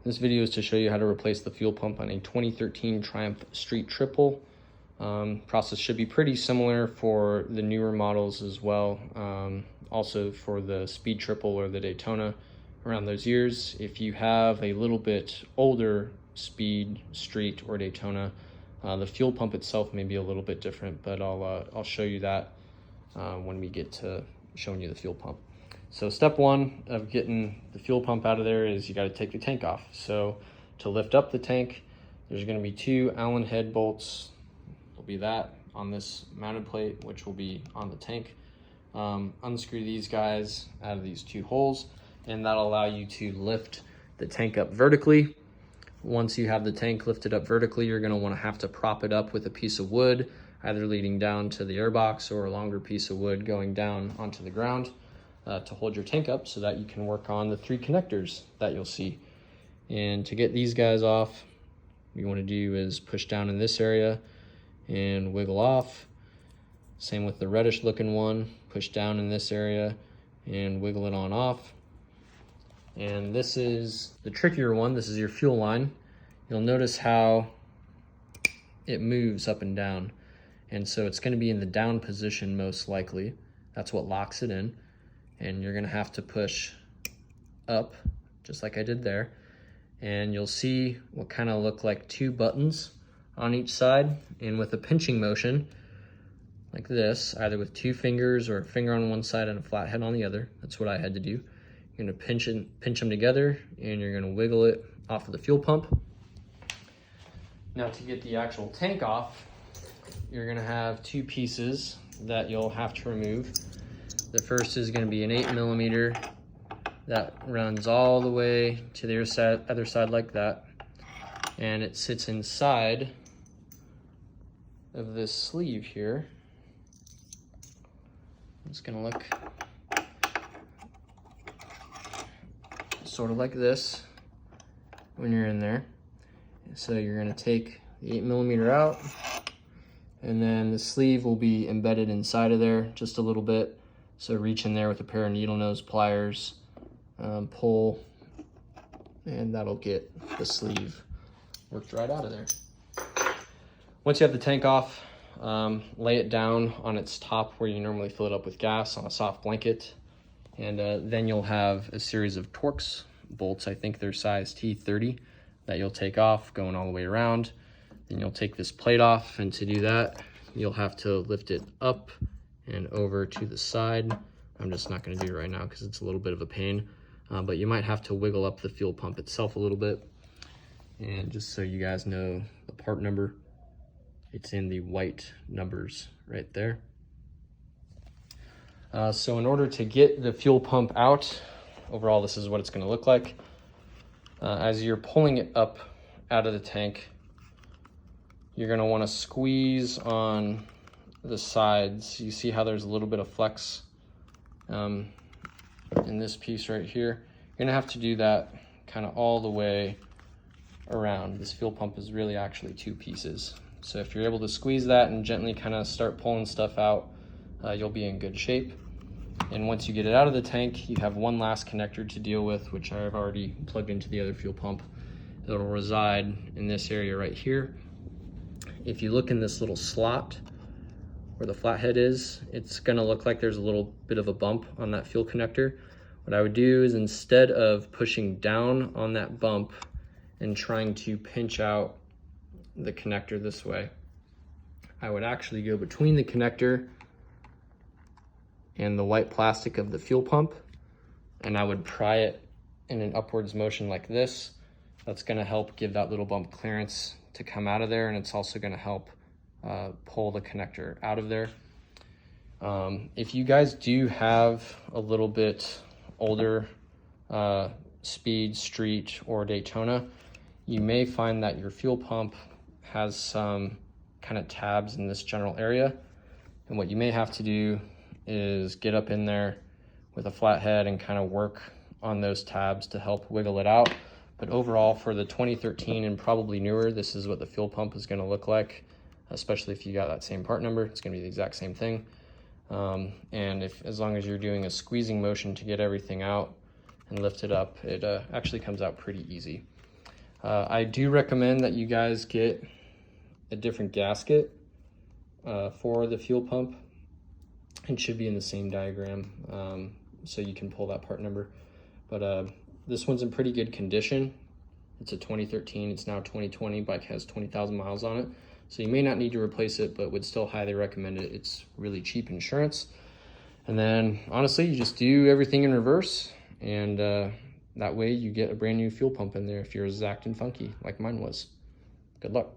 This video is to show you how to replace the fuel pump on a 2013 Triumph Street Triple. Process should be pretty similar for the newer models as well. Also for the Speed Triple or the Daytona around those years. If you have a little bit older Speed, Street, or Daytona, the fuel pump itself may be a little bit different, but I'll show you that when we get to showing you the fuel pump. So step one of getting the fuel pump out of there is you got to take the tank off. So to lift up the tank, there's going to be two Allen head bolts. There'll be that on this mounted plate, which will be on the tank. Unscrew these guys out of these two holes, and that'll allow you to lift the tank up vertically. Once you have the tank lifted up vertically, you're going to have to prop it up with a piece of wood, either leading down to the airbox or a longer piece of wood going down onto the ground to hold your tank up so that you can work on the three connectors that you'll see. And to get these guys off, what you want to do is push down in this area and wiggle off. Same with the reddish looking one, push down in this area and wiggle it on off. And this is the trickier one. This is your fuel line. You'll notice how it moves up and down. And so it's going to be in the down position most likely. That's what locks it in. And you're going to have to push up, just like I did there. And you'll see what kind of look like two buttons on each side. And with a pinching motion, like this, either with two fingers or a finger on one side and a flat head on the other. That's what I had to do. You're going to pinch them together, and you're going to wiggle it off of the fuel pump. Now to get the actual tank off, you're going to have two pieces that you'll have to remove. The first is going to be an 8mm that runs all the way to the other side like that, and it sits inside of this sleeve here. It's going to look sort of like this when you're in there. So you're going to take the 8mm out, and then the sleeve will be embedded inside of there just a little bit. So reach in there with a pair of needle nose pliers, pull, and that'll get the sleeve worked right out of there. Once you have the tank off, lay it down on its top where you normally fill it up with gas on a soft blanket. And then you'll have a series of Torx bolts. I think they're size T30 that you'll take off going all the way around. Then you'll take this plate off, and to do that, you'll have to lift it up and over to the side. I'm just not going to do it right now because it's a little bit of a pain, but you might have to wiggle up the fuel pump itself a little bit. And just so you guys know the part number, it's in the white numbers right there. So in order to get the fuel pump out, overall this is what it's going to look like. As you're pulling it up out of the tank, you're going to want to squeeze on the sides. You see how there's a little bit of flex in this piece right here. You're going to have to do that kind of all the way around. This fuel pump is really actually two pieces. So if you're able to squeeze that and gently kind of start pulling stuff out, you'll be in good shape. And once you get it out of the tank, you have one last connector to deal with, which I've already plugged into the other fuel pump. It'll reside in this area right here. If you look in this little slot where the flathead is, it's going to look like there's a little bit of a bump on that fuel connector. What I would do is, instead of pushing down on that bump and trying to pinch out the connector this way, I would actually go between the connector and the white plastic of the fuel pump, and I would pry it in an upwards motion like this. That's going to help give that little bump clearance to come out of there, and it's also going to help pull the connector out of there. If you guys do have a little bit older Speed, Street, or Daytona, you may find that your fuel pump has some kind of tabs in this general area, and what you may have to do is get up in there with a flat head and kind of work on those tabs to help wiggle it out. But overall, for the 2013 and probably newer, this is what the fuel pump is going to look like, especially if you got that same part number. It's going to be the exact same thing. And as long as you're doing a squeezing motion to get everything out and lift it up, it actually comes out pretty easy. I do recommend that you guys get a different gasket for the fuel pump. It should be in the same diagram, so you can pull that part number. But this one's in pretty good condition. It's a 2013, it's now 2020, bike has 20,000 miles on it. So you may not need to replace it, but would still highly recommend it. It's really cheap insurance. And then honestly, you just do everything in reverse, and that way you get a brand new fuel pump in there if you're as zacked and funky like mine was. Good luck.